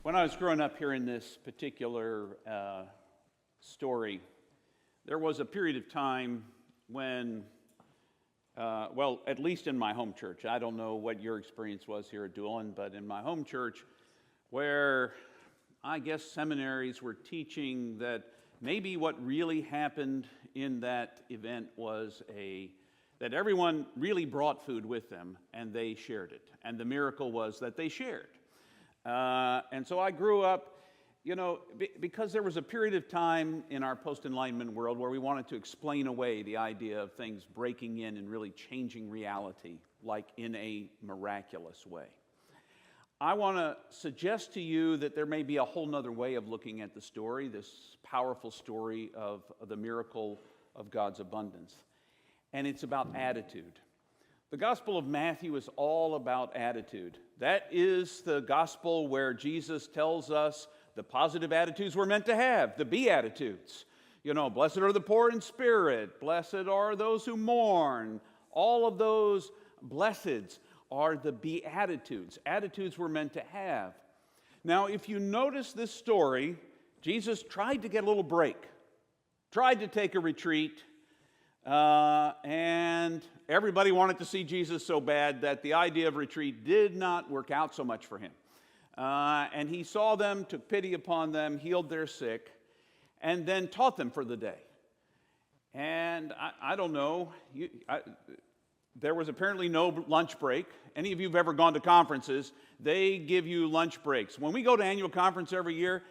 When I was growing up here in this particular story, there was a period of time when, at least in my home church, I don't know what your experience was here at Doolin, but in my home church, where I guess seminaries were teaching that maybe what really happened in that event was that everyone really brought food with them and they shared it. And the miracle was that they shared. And so I grew up, because there was a period of time in our post-Enlightenment world where we wanted to explain away the idea of things breaking in and really changing reality, like in a miraculous way. I want to suggest to you that there may be a whole nother way of looking at the story, this powerful story of the miracle of God's abundance. And it's about attitude. The Gospel of Matthew is all about attitude. That is the gospel where Jesus tells us the positive attitudes we're meant to have, the Beatitudes. Blessed are the poor in spirit, blessed are those who mourn. All of those blesseds are the Beatitudes, attitudes we're meant to have. Now, if you notice this story, Jesus tried to get a little break, tried to take a retreat, and everybody wanted to see Jesus so bad that the idea of retreat did not work out so much for him. And he saw them, took pity upon them, healed their sick, and then taught them for the day. And I don't know, there was apparently no lunch break. Any of you who've ever gone to conferences, they give you lunch breaks. When we go to annual conference every year,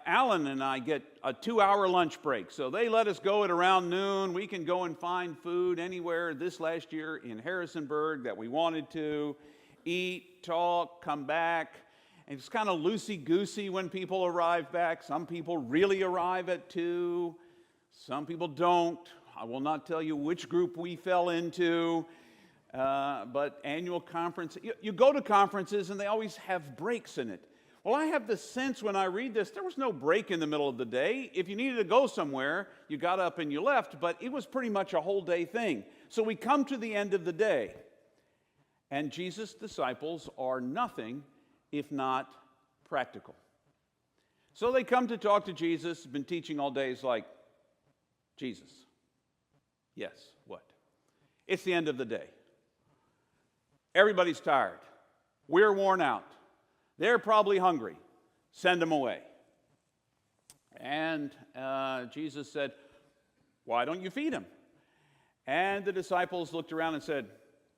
Alan and I get a 2-hour lunch break. So they let us go at around noon. We can go and find food anywhere this last year in Harrisonburg that we wanted to, eat, talk, come back. And it's kind of loosey-goosey when people arrive back. Some people really arrive at 2. Some people don't. I will not tell you which group we fell into. But annual conference, you go to conferences and they always have breaks in it. Well, I have the sense when I read this, there was no break in the middle of the day. If you needed to go somewhere, you got up and you left, but it was pretty much a whole day thing. So we come to the end of the day, and Jesus' disciples are nothing if not practical. So they come to talk to Jesus, been teaching all day. It's like, Jesus, yes, what? It's the end of the day. Everybody's tired. We're worn out. They're probably hungry. Send them away. And Jesus said, why don't you feed them? And the disciples looked around and said,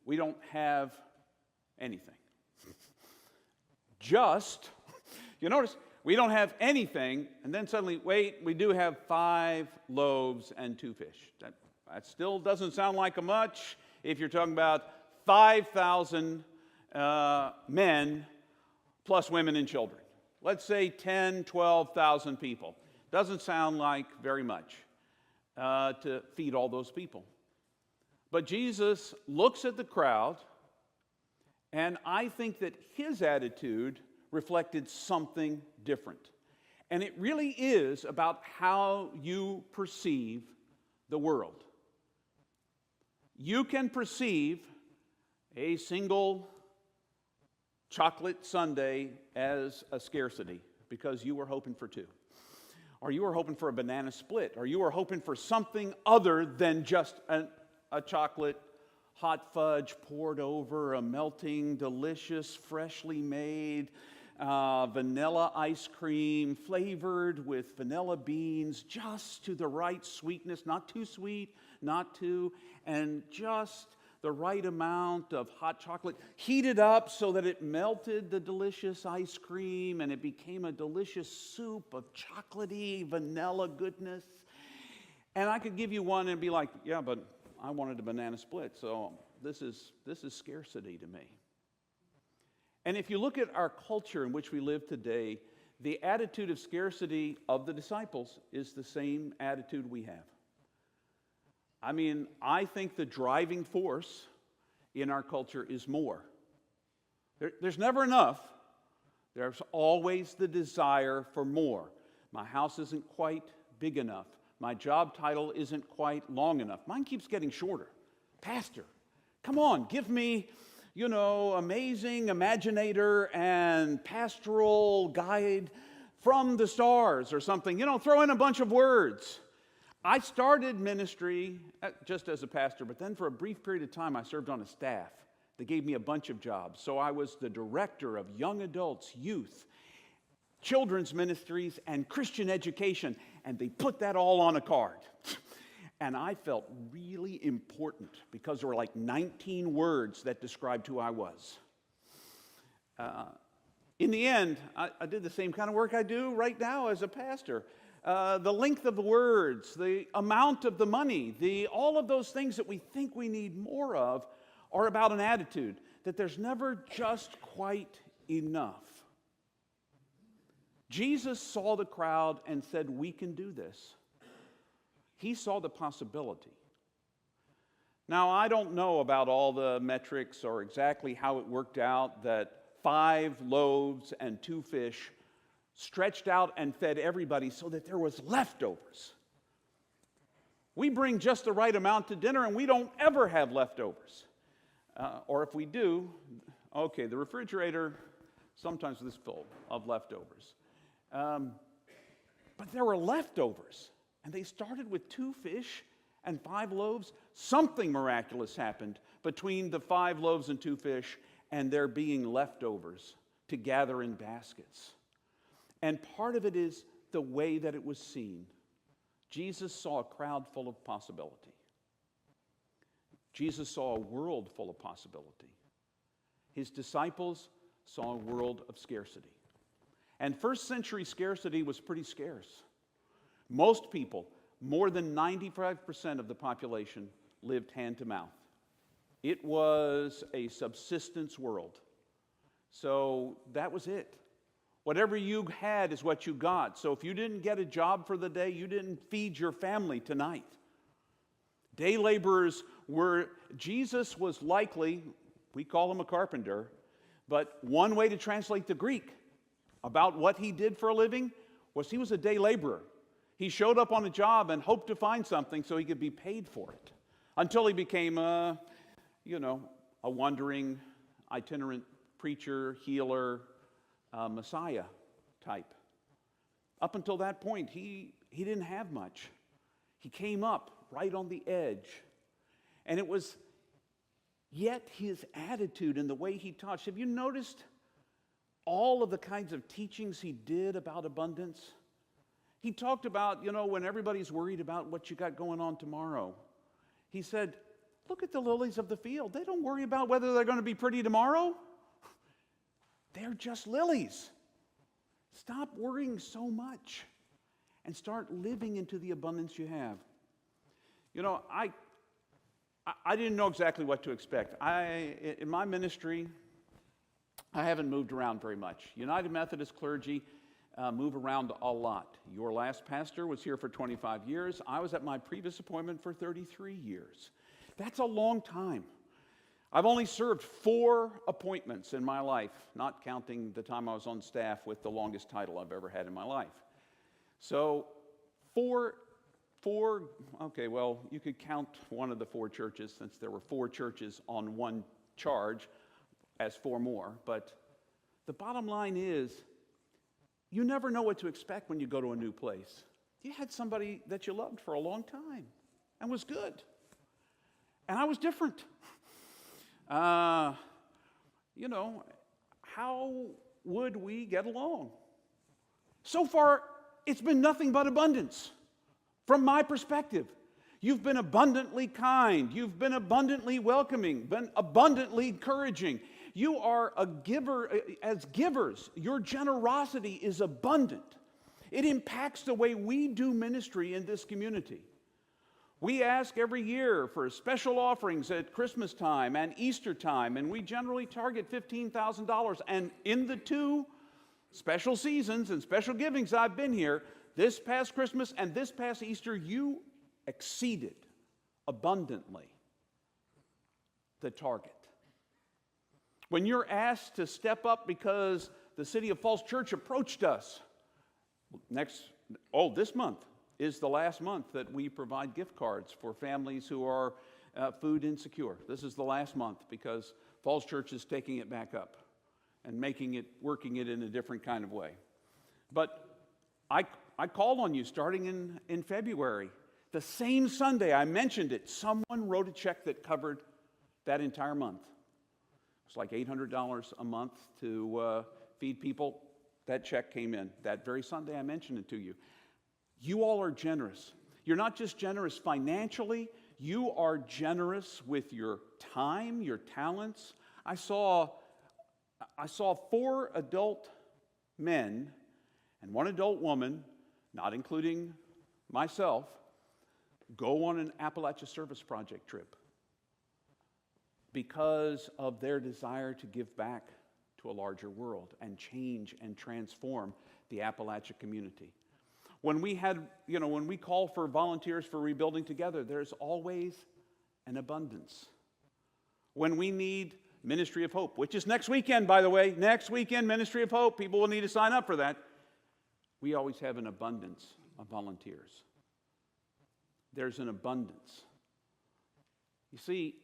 we don't have anything. You notice, we don't have anything. And then suddenly, wait, we do have 5 loaves and 2 fish. That still doesn't sound like much if you're talking about 5,000 men plus women and children. Let's say 10, 12,000 people. Doesn't sound like very much to feed all those people. But Jesus looks at the crowd, and I think that his attitude reflected something different. And it really is about how you perceive the world. You can perceive a single chocolate sundae as a scarcity because you were hoping for 2. Or you were hoping for a banana split. Or you were hoping for something other than just a chocolate hot fudge poured over a melting, delicious, freshly made vanilla ice cream flavored with vanilla beans just to the right sweetness, not too sweet, and just the right amount of hot chocolate, heated up so that it melted the delicious ice cream and it became a delicious soup of chocolatey vanilla goodness. And I could give you one and be like, yeah, but I wanted a banana split, so this is scarcity to me. And if you look at our culture in which we live today, the attitude of scarcity of the disciples is the same attitude we have. I mean, I think the driving force in our culture is more. There's never enough. There's always the desire for more. My house isn't quite big enough. My job title isn't quite long enough. Mine keeps getting shorter. Pastor, come on, give me, amazing imaginator and pastoral guide from the stars or something. Throw in a bunch of words. I started ministry just as a pastor, but then for a brief period of time, I served on a staff. They gave me a bunch of jobs. So I was the director of young adults, youth, children's ministries, and Christian education. And they put that all on a card. And I felt really important because there were like 19 words that described who I was. In the end, I did the same kind of work I do right now as a pastor. The length of the words, the amount of the money, all of those things that we think we need more of are about an attitude that there's never just quite enough. Jesus saw the crowd and said, we can do this. He saw the possibility. Now, I don't know about all the metrics or exactly how it worked out that 5 loaves and 2 fish stretched out and fed everybody so that there was leftovers. We bring just the right amount to dinner and we don't ever have leftovers. Or if we do, okay, the refrigerator sometimes is full of leftovers. But there were leftovers. And they started with 2 fish and 5 loaves. Something miraculous happened between the 5 loaves and 2 fish and there being leftovers to gather in baskets. And part of it is the way that it was seen. Jesus saw a crowd full of possibility. Jesus saw a world full of possibility. His disciples saw a world of scarcity. And first century scarcity was pretty scarce. Most people, more than 95% of the population, lived hand to mouth. It was a subsistence world. So that was it. Whatever you had is what you got. So if you didn't get a job for the day, you didn't feed your family tonight. Day laborers Jesus was likely, we call him a carpenter, but one way to translate the Greek about what he did for a living was he was a day laborer. He showed up on a job and hoped to find something so he could be paid for it until he became a wandering, itinerant preacher, healer, Messiah type. Up until that point, he didn't have much. He came up right on the edge. And it was yet his attitude and the way he taught. Have you noticed all of the kinds of teachings he did about abundance? He talked about, when everybody's worried about what you got going on tomorrow. He said, look at the lilies of the field. They don't worry about whether they're going to be pretty tomorrow. They're just lilies. Stop worrying so much and start living into the abundance you have. I didn't know exactly what to expect. In my ministry, I haven't moved around very much. United Methodist clergy move around a lot. Your last pastor was here for 25 years. I was at my previous appointment for 33 years. That's a long time. I've only served 4 appointments in my life, not counting the time I was on staff with the longest title I've ever had in my life. So, okay, well, you could count one of the 4 churches since there were 4 churches on one charge as 4 more. But the bottom line is, you never know what to expect when you go to a new place. You had somebody that you loved for a long time and was good. And I was different. How would we get along? So far, it's been nothing but abundance. From my perspective, you've been abundantly kind. You've been abundantly welcoming, been abundantly encouraging. You are a giver. As givers, your generosity is abundant. It impacts the way we do ministry in this community. We ask every year for special offerings at Christmas time and Easter time, and we generally target $15,000. And in the 2 special seasons and special givings I've been here, this past Christmas and this past Easter, you exceeded abundantly the target. When you're asked to step up because the City of Falls Church approached us, this month is the last month that we provide gift cards for families who are food insecure. This is the last month because Falls Church is taking it back up and working it in a different kind of way. But I called on you starting in February. The same Sunday I mentioned it, someone wrote a check that covered that entire month. It's like $800 a month to feed people. That check came in that very Sunday I mentioned it to you. You all are generous. You're not just generous financially, you are generous with your time, your talents. I saw 4 adult men and 1 adult woman, not including myself, go on an Appalachia Service Project trip because of their desire to give back to a larger world and change and transform the Appalachia community. When we call for volunteers for Rebuilding Together, there's always an abundance. When we need Ministry of Hope, which is next weekend, by the way, next weekend, Ministry of Hope, people will need to sign up for that. We always have an abundance of volunteers. There's an abundance. You see,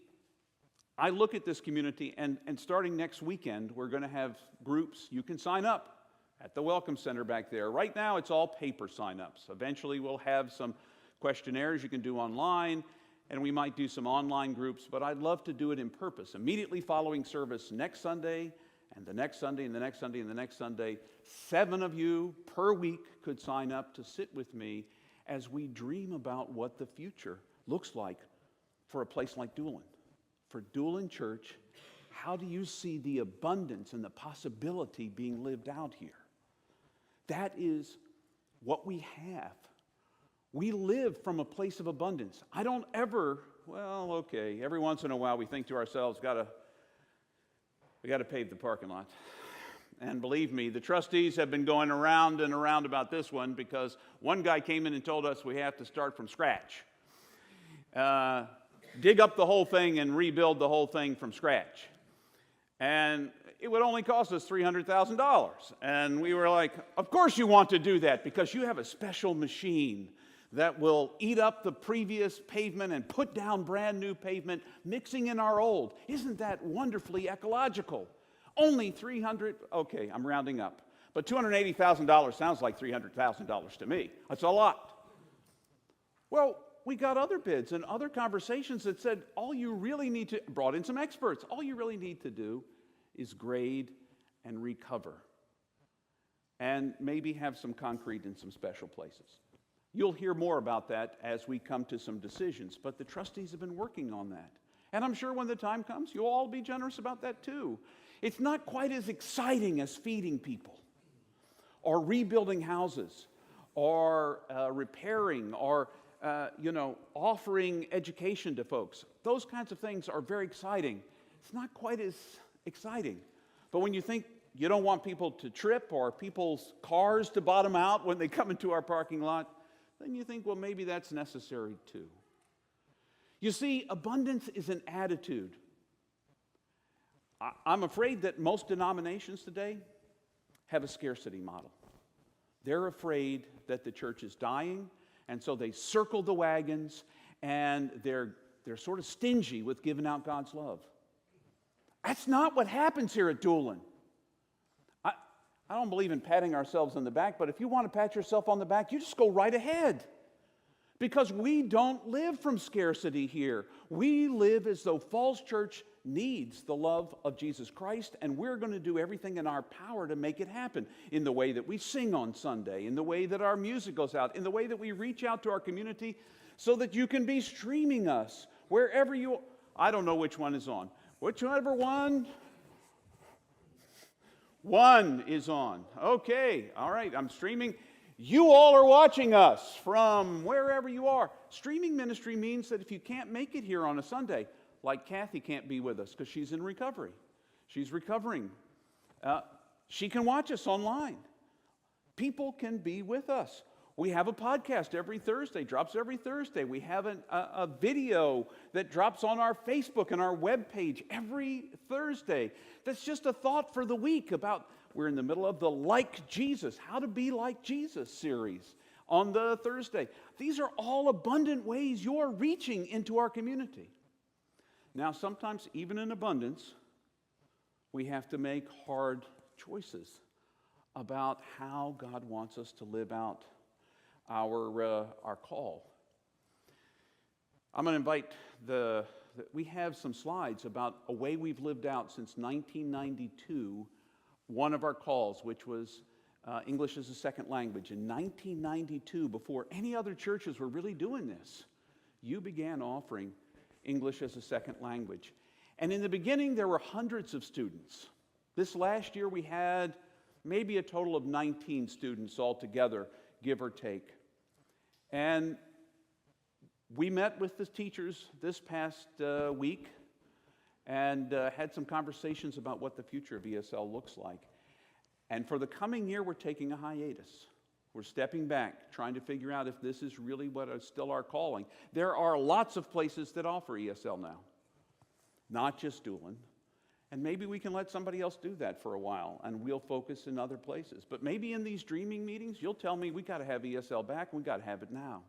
I look at this community, and starting next weekend, we're going to have groups. You can sign up at the Welcome Center back there. Right now, it's all paper sign-ups. Eventually, we'll have some questionnaires you can do online, and we might do some online groups, but I'd love to do it in purpose. Immediately following service next Sunday, and the next Sunday, and the next Sunday, and the next Sunday, 7 of you per week could sign up to sit with me as we dream about what the future looks like for a place like Doolin. For Doolin Church, how do you see the abundance and the possibility being lived out here? That is what we have. We live from a place of abundance. I don't ever, every once in a while we think to ourselves, we got to pave the parking lot. And believe me, the trustees have been going around and around about this one because one guy came in and told us we have to start from scratch. Dig up the whole thing and rebuild the whole thing from scratch. And it would only cost us $300,000. And we were like, of course you want to do that because you have a special machine that will eat up the previous pavement and put down brand new pavement, mixing in our old. Isn't that wonderfully ecological? Only $300, okay, I'm rounding up. But $280,000 sounds like $300,000 to me. That's a lot. Well, we got other bids and other conversations that said, brought in some experts, all you really need to do is grade and recover. And maybe have some concrete in some special places. You'll hear more about that as we come to some decisions, but the trustees have been working on that. And I'm sure when the time comes, you'll all be generous about that too. It's not quite as exciting as feeding people, or rebuilding houses, or repairing, or offering education to folks. Those kinds of things are very exciting. It's not quite as exciting. But when you think you don't want people to trip or people's cars to bottom out when they come into our parking lot, then you think, well, maybe that's necessary too. You see, abundance is an attitude. I'm afraid that most denominations today have a scarcity model. They're afraid that the church is dying, and so they circle the wagons, and they're sort of stingy with giving out God's love. That's not what happens here at Doolin. I don't believe in patting ourselves on the back, but if you want to pat yourself on the back, you just go right ahead. Because we don't live from scarcity here. We live as though Falls Church needs the love of Jesus Christ, and we're going to do everything in our power to make it happen in the way that we sing on Sunday, in the way that our music goes out, in the way that we reach out to our community so that you can be streaming us wherever you... I don't know which one is on. Whichever one... One is on. Okay, all right, I'm streaming. You all are watching us from wherever you are. Streaming ministry means that if you can't make it here on a Sunday, like Kathy can't be with us because she's in recovery. She's recovering. She can watch us online. People can be with us. We have a podcast every Thursday, drops every Thursday. We have a video that drops on our Facebook and our webpage every Thursday. That's just a thought for the week about, we're in the middle of the Like Jesus, How to Be Like Jesus series on the Thursday. These are all abundant ways you're reaching into our community. Now, sometimes even in abundance, We have to make hard choices about how God wants us to live out our call. I'm going to invite we have some slides about a way we've lived out since 1992, one of our calls, which was English as a second language. In 1992, before any other churches were really doing this, you began offering English as a second language. And in the beginning, there were hundreds of students. This last year, we had maybe a total of 19 students altogether, give or take. And we met with the teachers this past week and had some conversations about what the future of ESL looks like. And for the coming year, we're taking a hiatus. We're stepping back, trying to figure out if this is really what is still our calling. There are lots of places that offer ESL now, not just Doolin. And maybe we can let somebody else do that for a while, and we'll focus in other places. But maybe in these dreaming meetings, you'll tell me we got to have ESL back, and we got to have it now.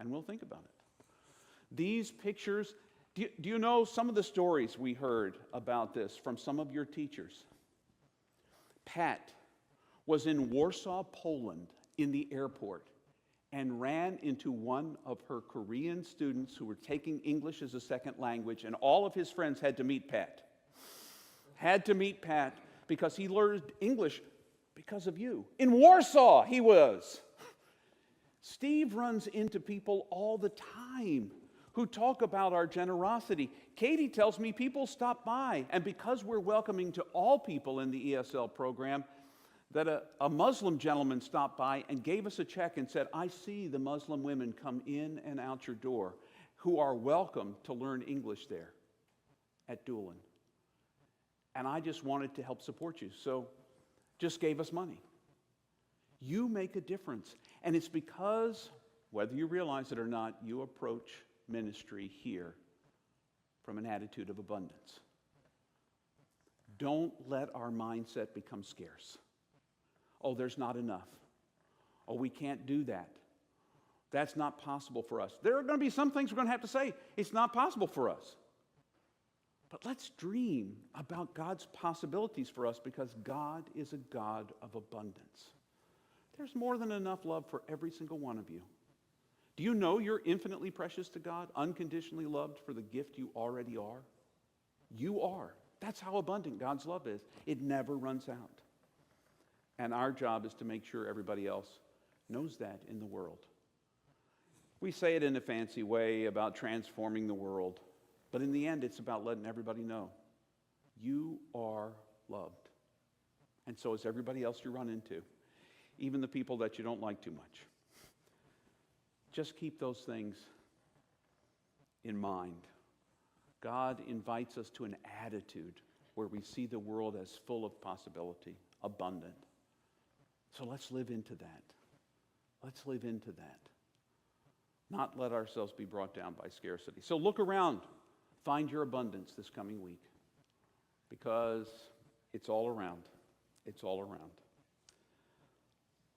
And we'll think about it. These pictures, do you know some of the stories we heard about this from some of your teachers? Pat was in Warsaw, Poland, in the airport, and ran into one of her Korean students who were taking English as a second language, and all of his friends had to meet Pat. Had to meet Pat because he learned English because of you. In Warsaw, he was. Steve runs into people all the time who talk about our generosity. Katie tells me people stop by, and because we're welcoming to all people in the ESL program, that a Muslim gentleman stopped by and gave us a check and said, I see the Muslim women come in and out your door who are welcome to learn English there at Doolin. And I just wanted to help support you, so just gave us money. You make a difference. And it's because, whether you realize it or not, you approach ministry here from an attitude of abundance. Don't let our mindset become scarce. Oh, there's not enough. Oh, we can't do that. That's not possible for us. There are going to be some things we're going to have to say. It's not possible for us. But let's dream about God's possibilities for us, because God is a God of abundance. There's more than enough love for every single one of you. Do you know you're infinitely precious to God, unconditionally loved for the gift you already are? You are. That's how abundant God's love is. It never runs out. And our job is to make sure everybody else knows that in the world. We say it in a fancy way about transforming the world, but in the end, it's about letting everybody know you are loved. And so is everybody else you run into, even the people that you don't like too much. Just keep those things in mind. God invites us to an attitude where we see the world as full of possibility, abundant. So let's live into that. Let's live into that. Not let ourselves be brought down by scarcity. So look around. Find your abundance this coming week, because it's all around. It's all around.